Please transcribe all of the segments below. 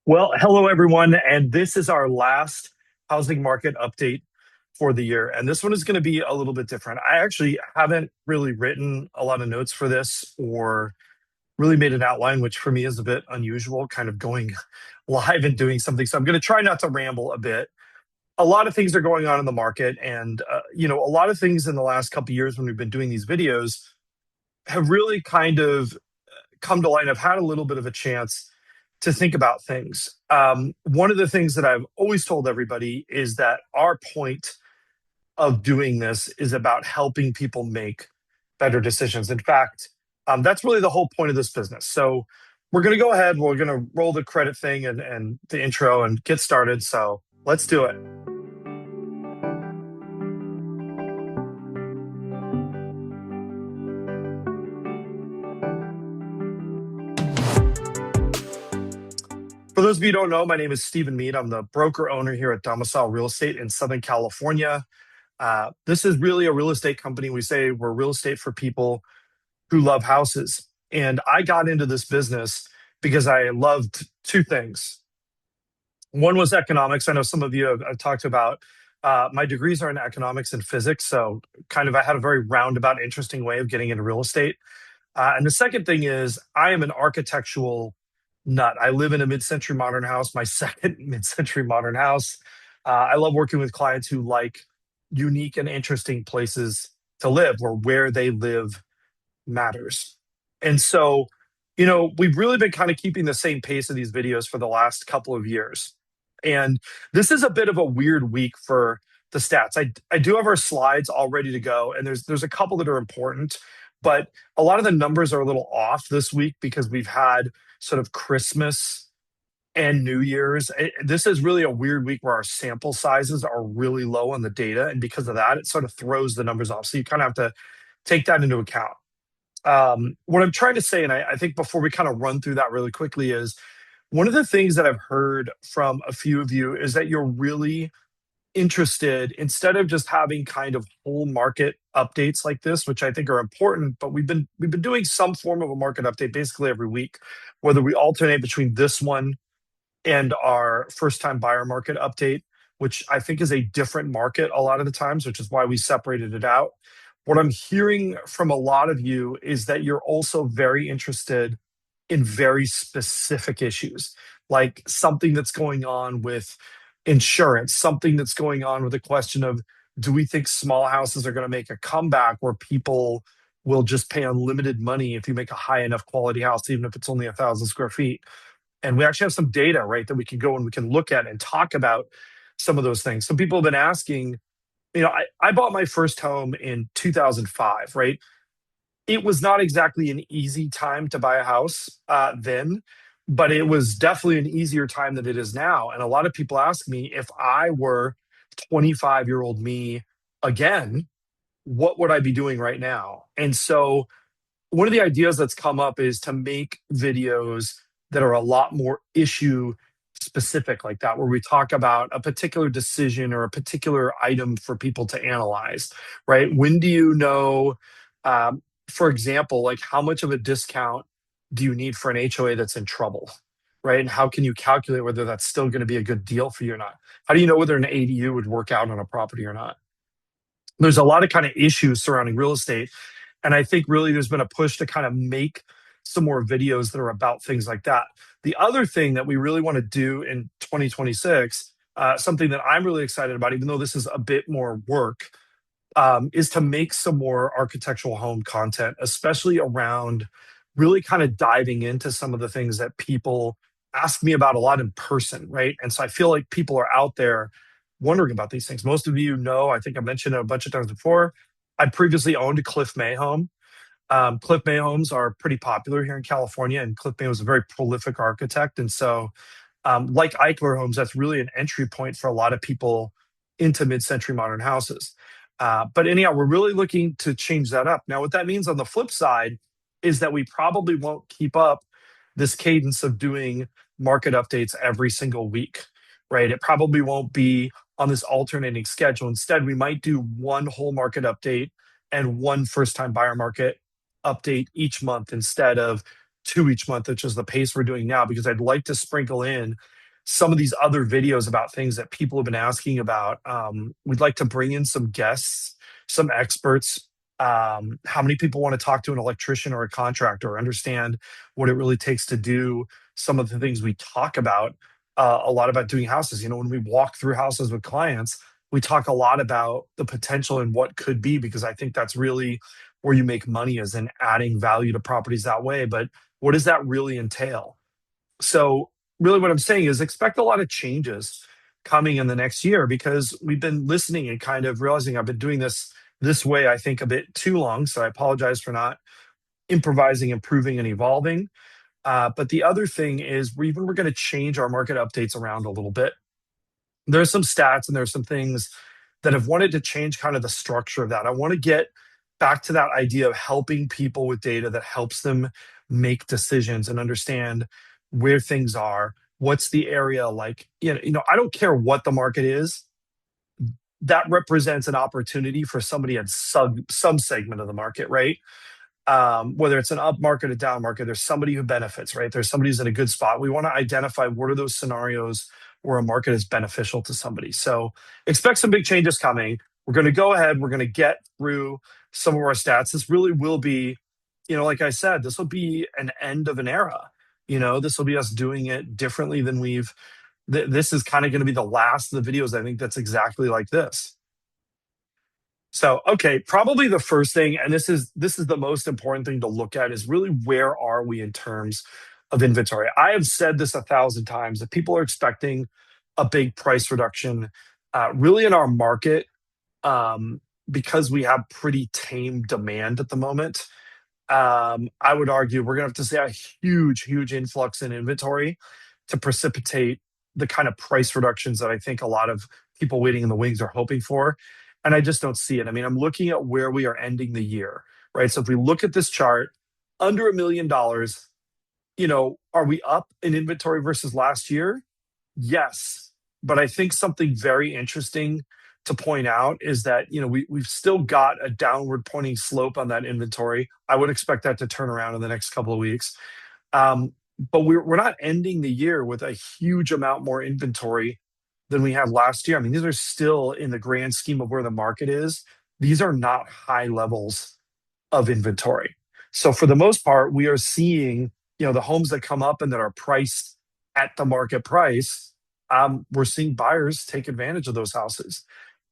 Well, hello everyone, and this is our last housing market update for the year. And this one is going to be a little bit different. I actually haven't really written a lot of notes for this or really made an outline, which for me is a bit unusual, kind of going live and doing something. So I'm going to try not to ramble a bit. A lot of things are going on in the market, and a lot of things in the last couple of years when we've been doing these videos have really kind of come to light. I've had a little bit of a chance to think about things. One of the things that I've always told everybody is that our point of doing this is about helping people make better decisions. In fact, that's really the whole point of this business. So we're going to go ahead, we're going to roll the credit thing and the intro and get started. So let's do it. For those of you who don't know, my name is Stephen Meade. I'm the broker owner here at Domicile Real Estate in Southern California. This is really a real estate company. We say we're real estate for people who love houses. And I got into this business because I loved two things. One was economics. I know some of you have talked about my degrees are in economics and physics. So kind of I had a very roundabout, interesting way of getting into real estate. And the second thing is I am an architectural nut. I live in a mid-century modern house, my second mid-century modern house. I love working with clients who like unique and interesting places to live, where they live matters. And so, we've really been kind of keeping the same pace of these videos for the last couple of years. And this is a bit of a weird week for the stats. I do have our slides all ready to go, and there's a couple that are important, but a lot of the numbers are a little off this week because we've had sort of Christmas and New Year's. This is really a weird week where our sample sizes are really low on the data. And because of that, it sort of throws the numbers off. So you kind of have to take that into account. What I'm trying to say, and I think before we kind of run through that really quickly, is one of the things that I've heard from a few of you is that you're really interested, instead of just having kind of whole market updates like this, which I think are important, but we've been doing some form of a market update basically every week, whether we alternate between this one and our first time buyer market update, which I think is a different market a lot of the times, which is why we separated it out. What I'm hearing from a lot of you is that you're also very interested in very specific issues, like something that's going on with insurance, something that's going on with the question of, do we think small houses are going to make a comeback where people will just pay unlimited money if you make a high enough quality house, even if it's only 1,000 square feet? And we actually have some data, right, that we can go and we can look at and talk about some of those things. Some people have been asking, I bought my first home in 2005, right? It was not exactly an easy time to buy a house then, but it was definitely an easier time than it is now. And a lot of people ask me, if I were 25-year-old me again, what would I be doing right now? And so one of the ideas that's come up is to make videos that are a lot more issue specific like that, where we talk about a particular decision or a particular item for people to analyze, right? When do you know, for example, like how much of a discount do you need for an HOA that's in trouble, right? And how can you calculate whether that's still going to be a good deal for you or not? How do you know whether an ADU would work out on a property or not? There's a lot of kind of issues surrounding real estate. And I think really there's been a push to kind of make some more videos that are about things like that. The other thing that we really want to do in 2026, something that I'm really excited about, even though this is a bit more work, is to make some more architectural home content, especially around really kind of diving into some of the things that people ask me about a lot in person, right? And so I feel like people are out there wondering about these things. Most of you know, I think I mentioned it a bunch of times before, I previously owned a Cliff May home. Cliff May homes are pretty popular here in California, and Cliff May was a very prolific architect. And so, like Eichler homes, that's really an entry point for a lot of people into mid-century modern houses. But anyhow, we're really looking to change that up. Now, what that means on the flip side is that we probably won't keep up this cadence of doing market updates every single week, right? It probably won't be on this alternating schedule. Instead, we might do one whole market update and one first time buyer market update each month instead of 2 each month, which is the pace we're doing now, because I'd like to sprinkle in some of these other videos about things that people have been asking about. We'd like to bring in some guests, some experts. How many people want to talk to an electrician or a contractor, or understand what it really takes to do some of the things we talk about a lot about doing houses? When we walk through houses with clients, we talk a lot about the potential and what could be, because I think that's really where you make money, is in adding value to properties that way. But what does that really entail? So, really, what I'm saying is expect a lot of changes coming in the next year, because we've been listening and kind of realizing I've been doing this way, I think, a bit too long. So, I apologize for not improvising, improving, and evolving. But the other thing is, we're going to change our market updates around a little bit. There's some stats and there's some things that have wanted to change kind of the structure of that. I want to get back to that idea of helping people with data that helps them make decisions and understand where things are. What's the area like? I don't care what the market is. That represents an opportunity for somebody at some segment of the market, right? Whether it's an up market or down market, there's somebody who benefits, right? There's somebody who's in a good spot. We want to identify what are those scenarios where a market is beneficial to somebody. So expect some big changes coming. We're going to go ahead. We're going to get through some of our stats. This really will be, like I said, this will be an end of an era. This will be us doing it differently than this is kind of going to be the last of the videos, I think, that's exactly like this. So, okay, probably the first thing, and this is the most important thing to look at, is really where are we in terms of inventory. I have said this 1,000 times that people are expecting a big price reduction, really in our market, because we have pretty tame demand at the moment. I would argue we're going to have to see a huge influx in inventory to precipitate the kind of price reductions that I think a lot of people waiting in the wings are hoping for. And I just don't see it. I mean, I'm looking at where we are ending the year, right? So if we look at this chart, under $1 million, are we up in inventory versus last year? Yes. But I think something very interesting to point out is that, we've still got a downward pointing slope on that inventory. I would expect that to turn around in the next couple of weeks. But we're not ending the year with a huge amount more inventory than we had last year. I mean, these are still, in the grand scheme of where the market is, these are not high levels of inventory. So for the most part, we are seeing, the homes that come up and that are priced at the market price. We're seeing buyers take advantage of those houses.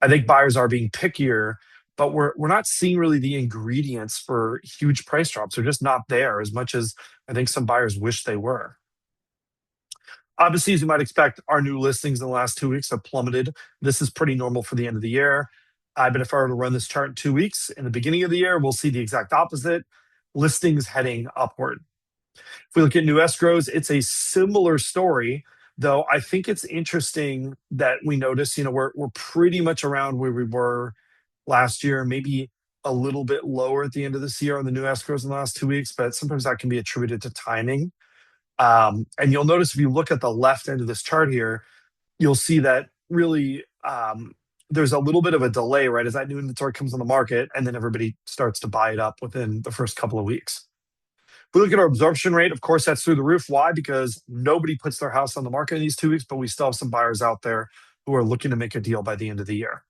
I think buyers are being pickier, but we're not seeing really the ingredients for huge price drops. They're just not there as much as I think some buyers wish they were. Obviously, as you might expect, our new listings in the last 2 weeks have plummeted. This is pretty normal for the end of the year. But if I were to run this chart in 2 weeks, in the beginning of the year, we'll see the exact opposite. Listings heading upward. If we look at new escrows, it's a similar story, though I think it's interesting that we notice, we're pretty much around where we were last year, maybe a little bit lower at the end of this year on the new escrows in the last 2 weeks, but sometimes that can be attributed to timing. And you'll notice if you look at the left end of this chart here, you'll see that really there's a little bit of a delay, right? As that new inventory comes on the market, and then everybody starts to buy it up within the first couple of weeks. If we look at our absorption rate, of course, that's through the roof. Why? Because nobody puts their house on the market in these 2 weeks, but we still have some buyers out there who are looking to make a deal by the end of the year.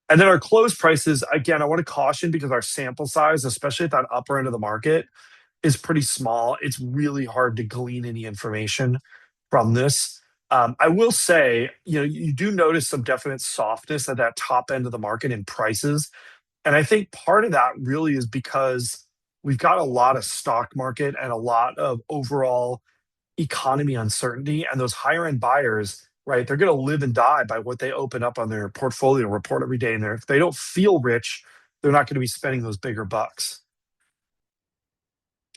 And then our close prices, again, I want to caution, because our sample size, especially at that upper end of the market, is pretty small. It's really hard to glean any information from this. I will say, you do notice some definite softness at that top end of the market in prices. And I think part of that really is because we've got a lot of stock market and a lot of overall economy uncertainty. And those higher end buyers, right, they're going to live and die by what they open up on their portfolio report every day. And if they don't feel rich, they're not going to be spending those bigger bucks.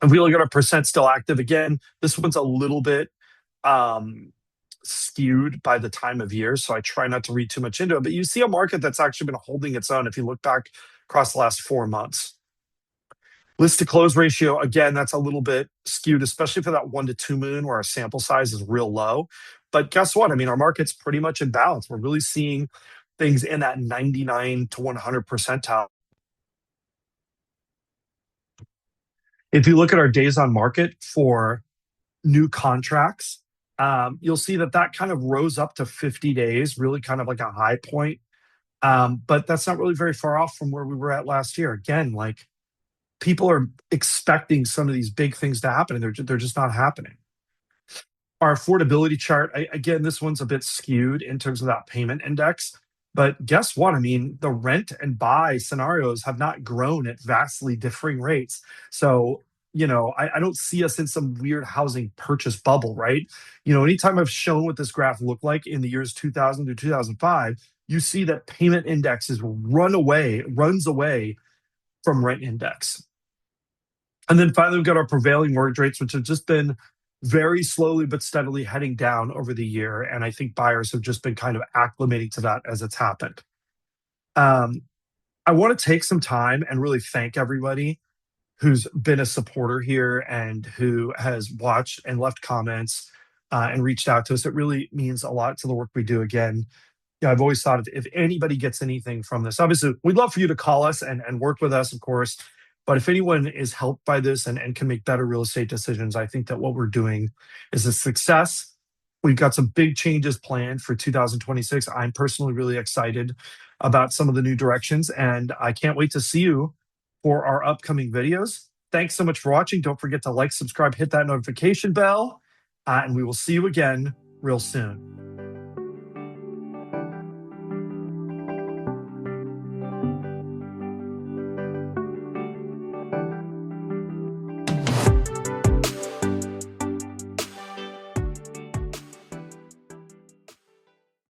If we look at our percent still active, again, this one's a little bit skewed by the time of year, so I try not to read too much into it. But you see a market that's actually been holding its own if you look back across the last 4 months. List to close ratio, again, that's a little bit skewed, especially for that 1 to 2 million where our sample size is real low. But guess what? I mean, our market's pretty much in balance. We're really seeing things in that 99 to 100 percentile. If you look at our days on market for new contracts, you'll see that that kind of rose up to 50 days, really kind of like a high point. But that's not really very far off from where we were at last year. Again, like people are expecting some of these big things to happen, and they're just not happening. Our affordability chart, again, this one's a bit skewed in terms of that payment index. But guess what? I mean, the rent and buy scenarios have not grown at vastly differing rates. So, I don't see us in some weird housing purchase bubble, right? Anytime I've shown what this graph looked like in the years 2000 to 2005, you see that payment indexes runs away from rent index. And then finally, we've got our prevailing mortgage rates, which have just been very slowly but steadily heading down over the year. And I think buyers have just been kind of acclimating to that as it's happened. Um, I want to take some time and really thank everybody who's been a supporter here and who has watched and left comments and reached out to us. It really means a lot to the work we do. Again, I've always thought if anybody gets anything from this, obviously, we'd love for you to call us and work with us, of course. But if anyone is helped by this and can make better real estate decisions, I think that what we're doing is a success. We've got some big changes planned for 2026. I'm personally really excited about some of the new directions, and I can't wait to see you for our upcoming videos. Thanks so much for watching. Don't forget to like, subscribe, hit that notification bell, and we will see you again real soon.